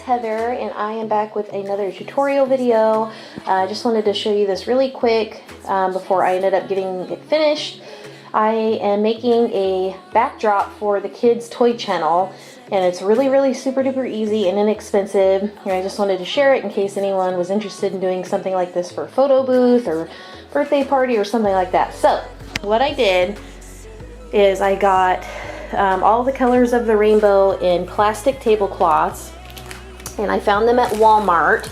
Heather, and I am back with another tutorial video. I just wanted to show you this really quick before I ended up getting it finished. I am making a backdrop for the kids' toy channel, and it's really super duper easy and inexpensive. And I just wanted to share it in case anyone was interested in doing something like this for a photo booth or birthday party or something like that. So what I did is I got all the colors of the rainbow in plastic tablecloths, and I found them at Walmart,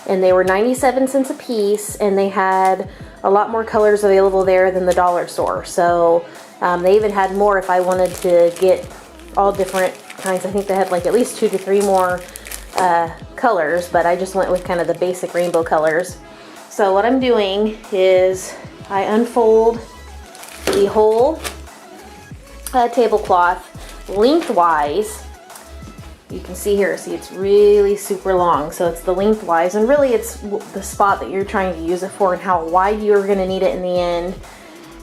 and they were 97 cents a piece, and they had a lot more colors available there than the dollar store. So they even had more if I wanted to get all different kinds. I think they had like at least 2 to 3 more colors, but I just went with kind of the basic rainbow colors. So what I'm doing is I unfold the whole tablecloth lengthwise. You can see here, see it's really super long, so it's the lengthwise, and really it's the spot that you're trying to use it for and how wide you're going to need it in the end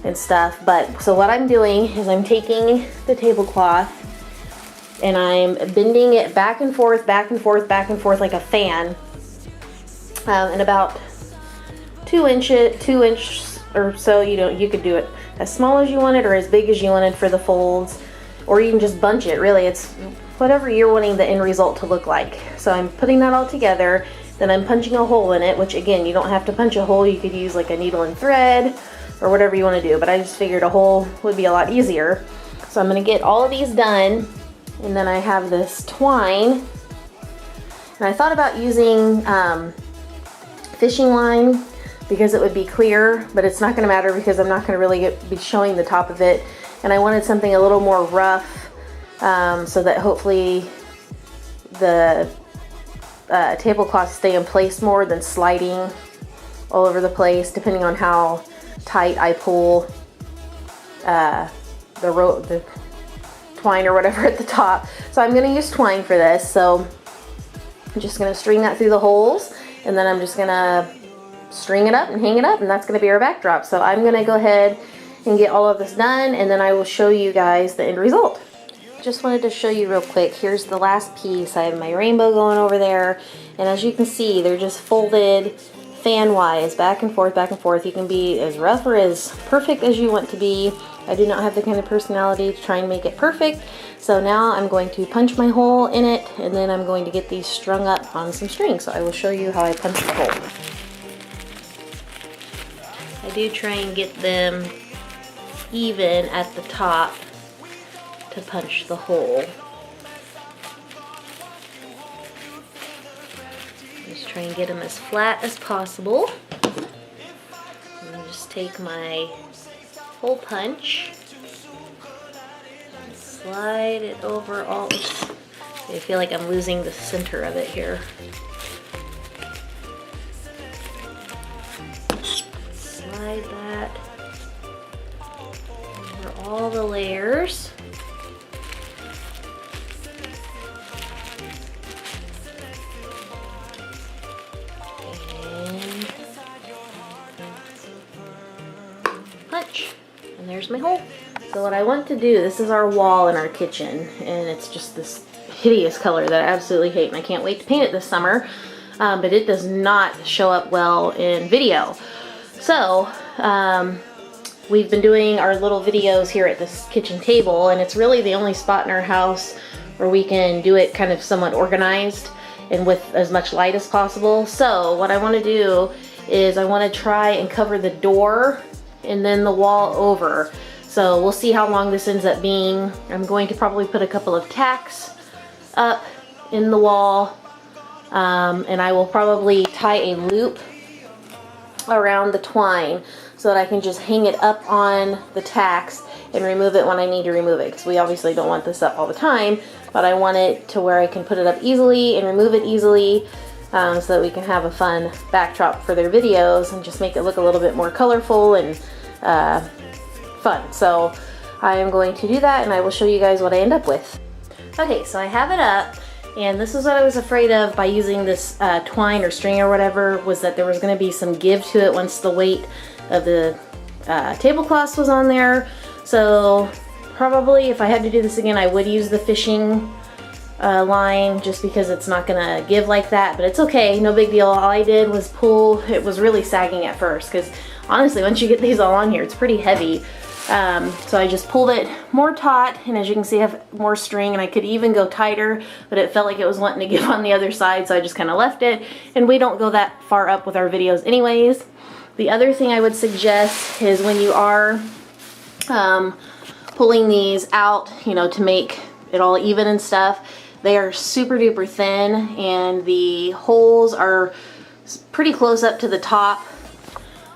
and stuff. But so what I'm doing is I'm taking the tablecloth and I'm bending it back and forth like a fan, and about 2 inches or so. You could do it as small as you wanted or as big as you wanted for the folds, or you can just bunch it. Really, it's whatever you're wanting the end result to look like. So I'm putting that all together, then I'm punching a hole in it, which again, you don't have to punch a hole. You could use like a needle and thread or whatever you want to do, but I just figured a hole would be a lot easier. So I'm going to get all of these done, and then I have this twine, and I thought about using fishing line because it would be clear, but it's not going to matter because I'm not going to really be showing the top of it, and I wanted something a little more rough, so that hopefully the tablecloths stay in place more than sliding all over the place, depending on how tight I pull the twine or whatever at the top. So I'm going to use twine for this, so I'm just going to string that through the holes, and then I'm just going to string it up and hang it up, and that's going to be our backdrop. So I'm going to go ahead and get all of this done, and then I will show you guys the end result. Just wanted to show you real quick. Here's the last piece. I have my rainbow going over there, and as you can see, they're just folded fan-wise, back and forth. You can be as rough or as perfect as you want to be. I do not have the kind of personality to try and make it perfect. So now I'm going to punch my hole in it, and then I'm going to get these strung up on some string. So I will show you how I punch the hole. I do try and get them even at the top to punch the hole. Just try and get them as flat as possible. And just take my hole punch and slide it over all. I feel like I'm losing the center of it here. Slide that over all the layers. Punch, and there's my hole. So what I want to do, this is our wall in our kitchen, and it's just this hideous color that I absolutely hate, and I can't wait to paint it this summer, but it does not show up well in video. So we've been doing our little videos here at this kitchen table, and it's really the only spot in our house where we can do it kind of somewhat organized and with as much light as possible. So what I want to do is I want to try and cover the door and then the wall over. So we'll see how long this ends up being. I'm going to probably put a couple of tacks up in the wall, and I will probably tie a loop around the twine so that I can just hang it up on the tacks and remove it when I need to remove it, because we obviously don't want this up all the time, but I want it to where I can put it up easily and remove it easily, so that we can have a fun backdrop for their videos and just make it look a little bit more colorful and fun. So I am going to do that, and I will show you guys what I end up with. Okay, so I have it up, and this is what I was afraid of by using this twine or string or whatever, was that there was going to be some give to it once the weight of the tablecloths was on there. So probably if I had to do this again, I would use the fishing line just because it's not gonna give like that, but it's okay, no big deal. All I did was pull. It was really sagging at first because honestly once you get these all on here it's pretty heavy. So I just pulled it more taut, and as you can see I have more string, and I could even go tighter, but it felt like it was wanting to give on the other side, so I just kind of left it, and we don't go that far up with our videos anyways. The other thing I would suggest is when you are pulling these out, you know, to make it all even and stuff, they are super duper thin and the holes are pretty close up to the top.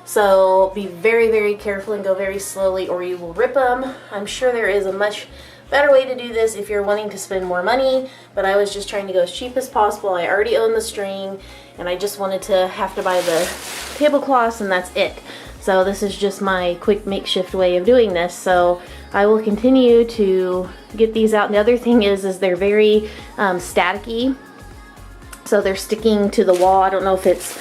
So be very, very careful and go very slowly or you will rip them. I'm sure there is a much better way to do this if you're wanting to spend more money, but I was just trying to go as cheap as possible. I already own the string and I just wanted to have to buy the tablecloths and that's it. So this is just my quick makeshift way of doing this. So I will continue to get these out. And the other thing is they're very staticky. So they're sticking to the wall. I don't know if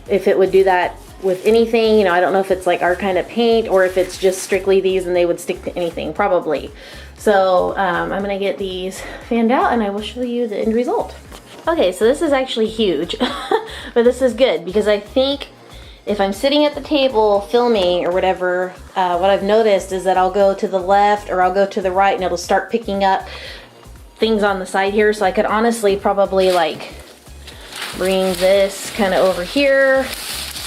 it would do that with anything, you know, I don't know if it's like our kind of paint or if it's just strictly these and they would stick to anything, probably. So I'm gonna get these fanned out and I will show you the end result. Okay, so this is actually huge, but this is good because I think if I'm sitting at the table filming or whatever, what I've noticed is that I'll go to the left or I'll go to the right and it'll start picking up things on the side here. So I could honestly probably like bring this kind of over here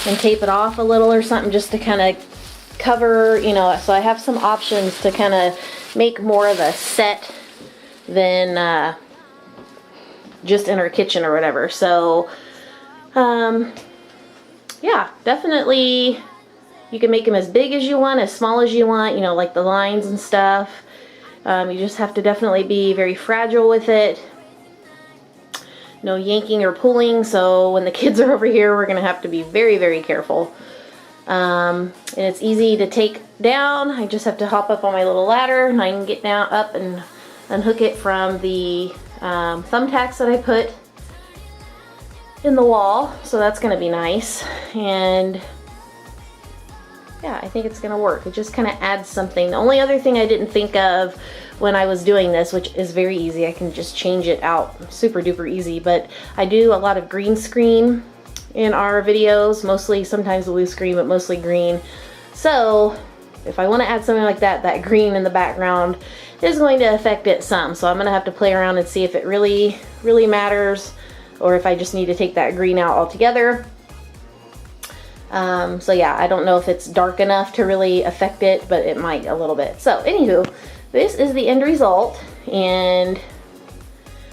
and tape it off a little or something just to kind of cover, you know, so I have some options to kind of make more of a set than just in our kitchen or whatever. So yeah, definitely you can make them as big as you want, as small as you want, you know, like the lines and stuff. You just have to definitely be very fragile with it. No yanking or pulling, so when the kids are over here we're gonna have to be very, very careful. And it's easy to take down. I just have to hop up on my little ladder and I can get down up and unhook it from the thumbtacks that I put in the wall, so that's gonna be nice. And yeah, I think it's gonna work. It just kind of adds something. The only other thing I didn't think of when I was doing this, which is very easy, I can just change it out super duper easy, but I do a lot of green screen in our videos, mostly sometimes blue screen, but mostly green. So if I want to add something like that, that green in the background is going to affect it some. So I'm gonna have to play around and see if it really, really matters or if I just need to take that green out altogether. So yeah, I don't know if it's dark enough to really affect it, but it might a little bit. So anywho, this is the end result, and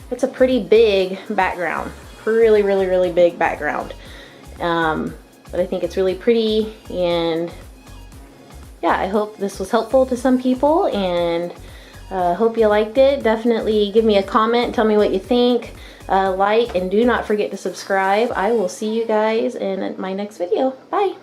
it's a pretty big background, really, really, really big background. But I think it's really pretty, and yeah, I hope this was helpful to some people, and hope you liked it. Definitely give me a comment, tell me what you think, like, and do not forget to subscribe. I will see you guys in my next video. Bye.